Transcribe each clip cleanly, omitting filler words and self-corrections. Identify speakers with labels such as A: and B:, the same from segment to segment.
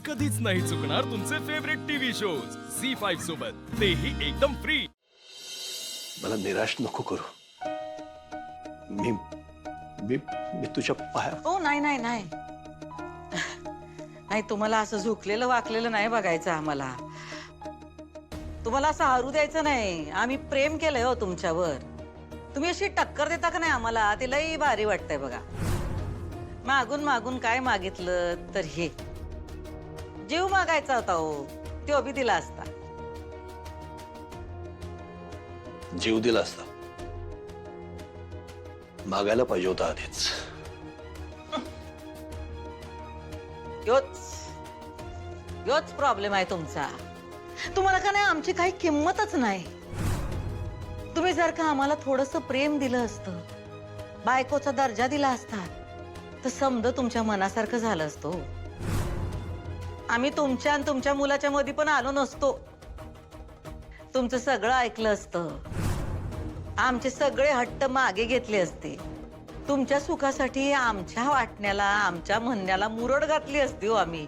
A: कधीच नाही चुकणार तुमचे फेवरेट टीव्ही शोज झी5 सोबत, तेही एकदम फ्री।
B: मला निराश नको करू। मी मी मी तुझ्या पाया।
C: हो नाही नाही नाही नाही, तुम्हाला असं झुकलेलं वाकलेलं नाही बघायचं आम्हाला। तुम्हाला असं हरू द्यायचं नाही। आम्ही प्रेम केलंय हो तुमच्यावर। तुम्ही अशी टक्कर देता का नाही आम्हाला, ते लई भारी वाटतंय बघा। मागून मागून काय मागितलं तर हे जीव मागायचा होता हो, तो बी दिला असता।
B: जीव दिला असता, मागायला पाहिजे होता आधीच।
C: योच प्रॉब्लेम आहे तुमचा। तुम्हाला का नाही आमची काही किंमतच नाही। तुम्ही जर का आम्हाला थोडंसं प्रेम दिलं असतं, बायकोचा दर्जा दिला असता, तर समज तुमच्या मनासारखं झालं असतं। आम्ही तुमच्या आणि तुमच्या मुलाच्या मध्ये पण आलो नसतो। तुमचं सगळं ऐकलं असतं, आमचे सगळे हट्ट मागे घेतले असते। तुमच्या सुखासाठी आमच्या वाटण्याला, आमच्या म्हणण्याला मुरड घातली असती हो आम्ही।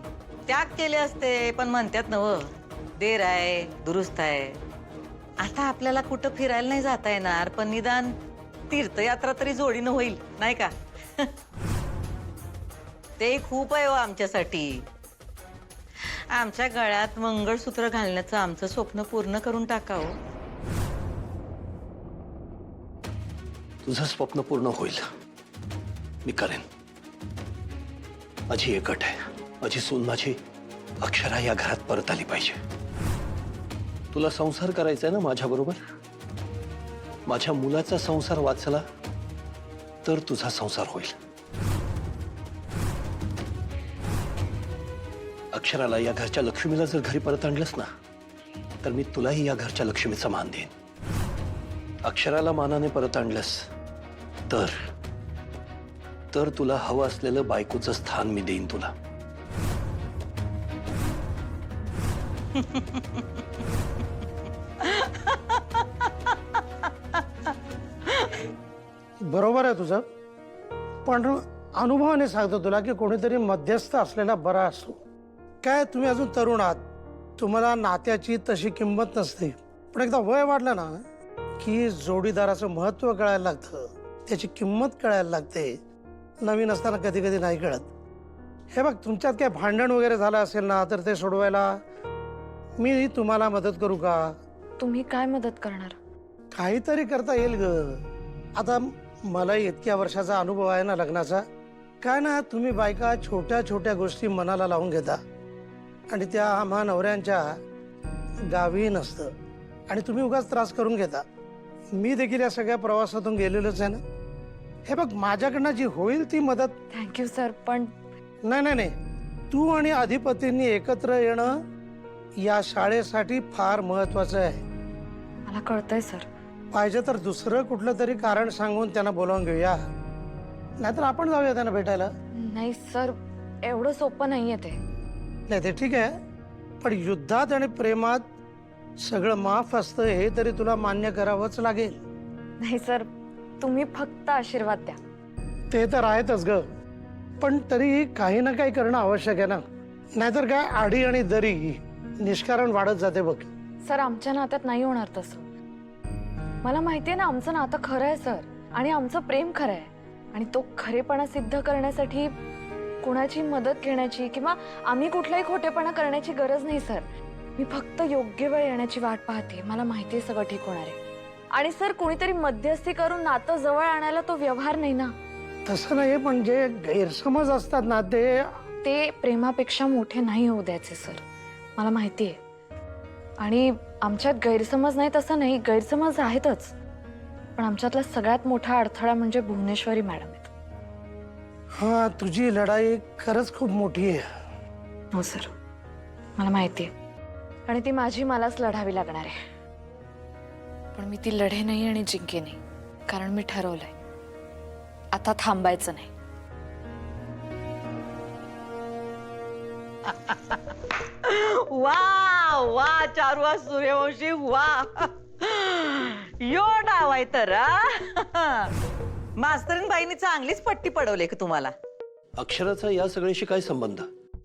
C: त्याग केले असते, पण म्हणतात नव देर आहे दुरुस्त आहे। आता आपल्याला कुठं फिरायला नाही जाता येणार, पण निदान तीर्थयात्रा तरी जोडीनं होईल नाही का? ते खूप आहे हो आमच्यासाठी। आमच्या गळ्यात मंगळसूत्र घालण्याचं आमचं स्वप्न पूर्ण करून टाकावं।
B: तुझं स्वप्न पूर्ण होईल, मी करेन। माझी एक अट आहे, माझी सून माझी अक्षरा या घरात परत आली पाहिजे। तुला संसार करायचा आहे ना माझ्या बरोबर? माझ्या मुलाचा संसार वाचला तर तुझा संसार होईल। अक्षराला या घरच्या लक्ष्मीला जर घरी परत आणलंस ना, तर मी तुलाही या घरच्या लक्ष्मीचा मान देईन। अक्षराला मानाने परत आणलंस तर तुला हवं असलेलं बायकोचं स्थान मी देईन तुला।
D: बरोबर आहे तुझं, पण अनुभवाने सांगतो तुला की कोणीतरी मध्यस्थ असलेला बरा असतो। काय तुम्ही अजून तरुण आहात, तुम्हाला नात्याची तशी किंमत नसते, पण एकदा वय वाढलं ना की जोडीदाराचं महत्त्व कळायला लागतं, त्याची किंमत कळायला लागते। नवीन असताना कधी कधी नाही कळत। हे बघ, तुमच्यात काय भांडण वगैरे झालं असेल ना, तर ते सोडवायला मी तुम्हाला मदत करू का?
E: तुम्ही काय मदत करणार?
D: काहीतरी करता येईल ग। आता मला इतक्या वर्षाचा अनुभव आहे ना लग्नाचा। काय ना, तुम्ही बायका छोट्या छोट्या गोष्टी मनाला लावून घेता आणि त्या आम्हा नवऱ्यांच्या गावी नसतं, आणि तुम्ही उगाच त्रास करून घेता। मी देखील या सगळ्या प्रवासातून गेलेलोच आहे ना। हे बघ, माझ्याकडनं जी होईल ती मदत।
E: थँक्यू सर, पण
D: नाही नाही नाही, तू आणि अधिपतींनी एकत्र येणं या शाळेसाठी फार महत्वाचं आहे।
E: मला कळतंय सर।
D: पाहिजे तर दुसरं कुठलं तरी कारण सांगून त्यांना बोलावून घेऊया, नाहीतर आपण जाऊया त्यांना भेटायला।
E: नाही सर, एवढं सोपं नाहीये ते।
D: नाही ते ठीक आहे, पण युद्धात आणि प्रेमात सगळं माफ असतं हे तरी तुला मान्य करावंच लागेल।
E: नाही सर, तुम्ही फक्त आशीर्वाद द्या।
D: ते तर आहेतच ग, पण तरी काही ना काही करणं आवश्यक आहे ना, नाहीतर काय आडी आणि दरी निष्कारण वाढत जाते बघ।
E: सर, आमच्या नात्यात नाही होणार तसं। मला माहितीये ना आमचं नातं खरं आहे सर, आणि आमचं प्रेम खरं आहे, आणि तो खरेपणा सिद्ध करण्यासाठी कुणाची मदत घेण्याची किंवा आम्ही कुठलाही खोटेपणा करण्याची गरज नाही सर। मी फक्त योग्य वेळ येण्याची वाट पाहते। मला माहितीये सगळं ठीक होणार आहे, आणि सर कोणीतरी मध्यस्थी करून नातं जवळ आणायला तो व्यवहार नाही ना।
D: तसं नाही, पण जे गैरसमज असतात ना
E: ते प्रेमापेक्षा मोठे नाही होऊ द्यायचे सर, मला माहितीये। आणि आमच्यात गैरसमज नाही तसं नाही, गैरसमज आहेतच, पण आमच्यातला सगळ्यात मोठा अडथळा म्हणजे भुवनेश्वरी मॅडम आहेत।
D: हा, तुझी लढाई खरंच खूप मोठी आहे।
E: हो सर, मला माहितीये, आणि ती माझी मलाच लढावी लागणार आहे। पण मी ती लढे नाही आणि जिंके नाही, कारण मी ठरवलंय आता थांबायचं नाही।
C: वा वा चारुवा सूर्यवंशी, वा यो डाव आहे तर। मास्तरीन बाईंनी चांगलीच पट्टी पडवली की तुम्हाला।
B: अक्षराचा या सगळ्याशी काय संबंध?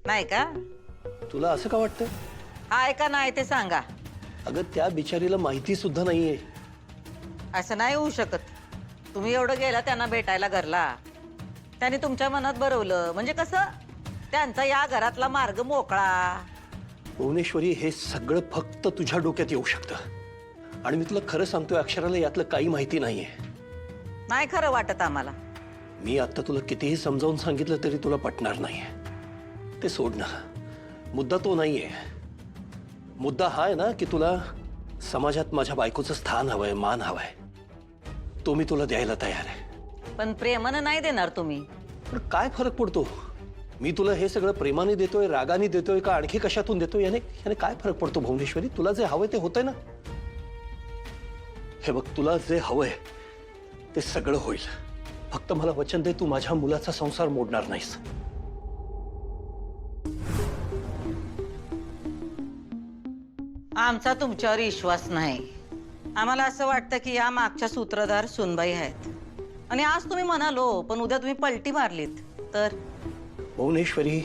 C: नाही का?
B: तुला असं का वाटतं?
C: हाय का नाही ते सांगा.
B: अगं त्या बिचारीला माहिती सुद्धा नाहीये.
C: असं नाही होऊ शकत. तुम्ही एवढं गेला त्यांना भेटायला घरला, त्यांनी तुमच्या मनात भरवलं म्हणजे कसं त्यांचा या घरातला मार्ग मोकळा.
B: भुवनेश्वरी, हे सगळं फक्त तुझ्या डोक्यात येऊ शकतं आणि मी तुला खरं सांगतोय, अक्षराला यातलं काही माहिती नाहीये.
C: नाही खरं वाटत आम्हाला.
B: मी आता तुला कितीही समजावून सांगितलं तरी तुला पटणार नाहीये. ते सोड ना, मुद्दा तो नाहीये. मुद्दा हा आहे ना की तुला समाजात माझ्या बायकोचं स्थान हवंय, मान हवंय. तो मी तुला द्यायला तयार आहे.
C: पण प्रेमानं नाही देणार तुम्ही.
B: पण काय फरक पडतो? मी तुला हे सगळं प्रेमाने देतोय, रागाने देतोय का आणखी कशातून देतोय, याने काय फरक पडतो भुवनेश्वरी? तुला जे हवंय ते होतंय ना. हे बघ, तुला जे हवंय ते सगळं होईल. फक्त मला वचन दे, तू माझ्या मुलाचा संसार मोडणार नाहीस.
C: आमचा तुमच्यावर विश्वास नाही. आम्हाला असं वाटतं की या मागच्या सूत्रधार सुनबाई आहेत आणि आज तुम्ही म्हणालो पण उद्या तुम्ही पलटी मारलीत तर.
B: भुवनेश्वरी,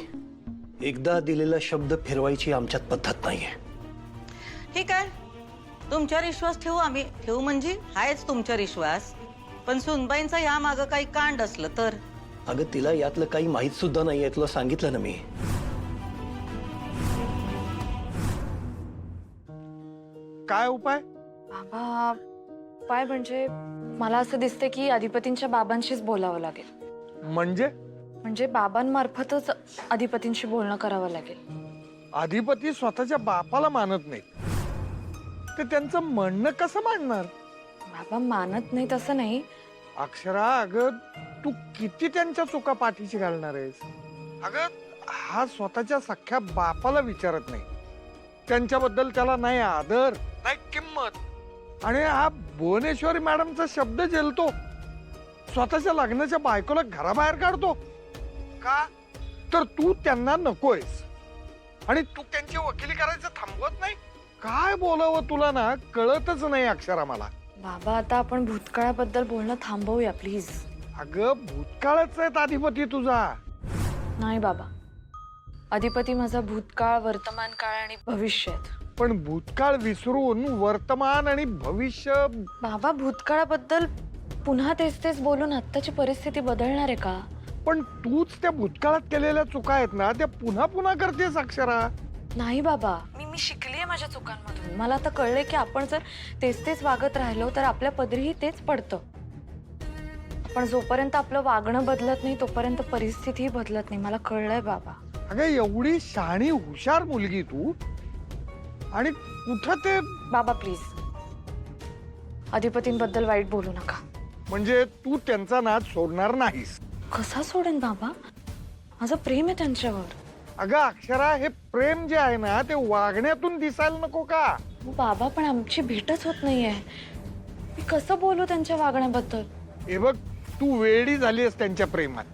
B: एकदा दिलेला शब्द फिरवायची आमच्यात पद्धत नाहीये.
C: ठीक आहे, तुमच्यावर विश्वास ठेवू आम्ही. ठेवू म्हणजे आहेच तुमच्यावर विश्वास, पण सुनबाईंचा या मागं काही कांड असलं तर.
B: अगं तिला यातलं काही माहित सुद्धा नाहीये, तुला सांगितलं ना मी.
D: काय उपाय?
E: बाबा, उपाय म्हणजे मला असं दिसतंय की अधिपतींच्या बाबांशीच बोलावं लागेल.
D: म्हणजे
E: बाबांमार्फतच अधिपतींशी बोलणं करावं लागेल.
F: अधिपती स्वतःच्या बापाला मानत नाही, ते त्यांचं म्हणणं कसं मांडणार?
E: बाबा मानत नाही तसं नाही.
F: अक्षरा, अगं तू किती त्यांच्या चुका पाठीशी घालणार आहेस? अगं हा स्वतःच्या सख्या बापाला विचारत नाही, त्यांच्याबद्दल त्याला नाही आदर नाही किंमत. आणि हा भुवनेश्वरी मॅडमचा शब्द झेलतो, स्वतःच्या लग्नाच्या बायकोला घराबाहेर काढतो. का तर तू त्यांना नकोयस आणि तू त्यांची वकिली करायचं थांबवत नाही. काय बोलावं तुला ना कळतच नाही अक्षरा मला.
E: बाबा, आता आपण भूतकाळाबद्दल बोलणं थांबवूया प्लीज.
F: अगं भूतकाळच आहेत अधिपती तुझा.
E: नाही बाबा, अधिपती माझा भूतकाळ, वर्तमान काळ आणि भविष्य आहेत.
F: पण भूतकाळ विसरून वर्तमान आणि भविष्य.
E: बाबा, भूतकाळाबद्दल पुन्हा तेच तेच बोलून आत्ताची परिस्थिती बदलणार आहे का?
F: पण तूच त्या भूतकाळात केलेल्या चुका आहेत ना त्या पुन्हा पुन्हा करतेस अक्षरा.
E: नाही बाबा, मी शिकलीये माझ्या चुकांमधून. मला आता कळलंय की आपण जर तेच तेच वागत राहिलो तर आपल्या पदरीही तेच पडतं. पण जोपर्यंत आपलं वागणं बदलत नाही तोपर्यंत परिस्थितीही बदलत नाही. मला कळलंय बाबा.
F: अगं एवढी शहाणी हुशार मुलगी तू, आणि कुठं ते.
E: बाबा प्लीज, अधिपतींबद्दल वाईट बोलू नका.
F: म्हणजे तू त्यांचा नाद सोडणार नाहीस?
E: कसा सोडेन बाबा? माझं प्रेम आहे त्यांच्यावर.
F: अगं अक्षरा, हे प्रेम जे आहे ना ते वागण्यातून दिसायला नको का?
E: बाबा, पण आमची भेटच होत नाहीये. मी कसं बोलू त्यांच्या वागण्याबद्दल?
F: हे बघ, तू वेडी झालीस त्यांच्या प्रेमात.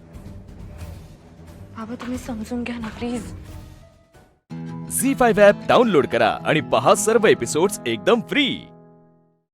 E: बाबा, तुम्ही समजून घ्या ना प्लीज.
A: झी 5 ॲप डाउनलोड करा आणि पहा सर्व एपिसोड्स एकदम फ्री.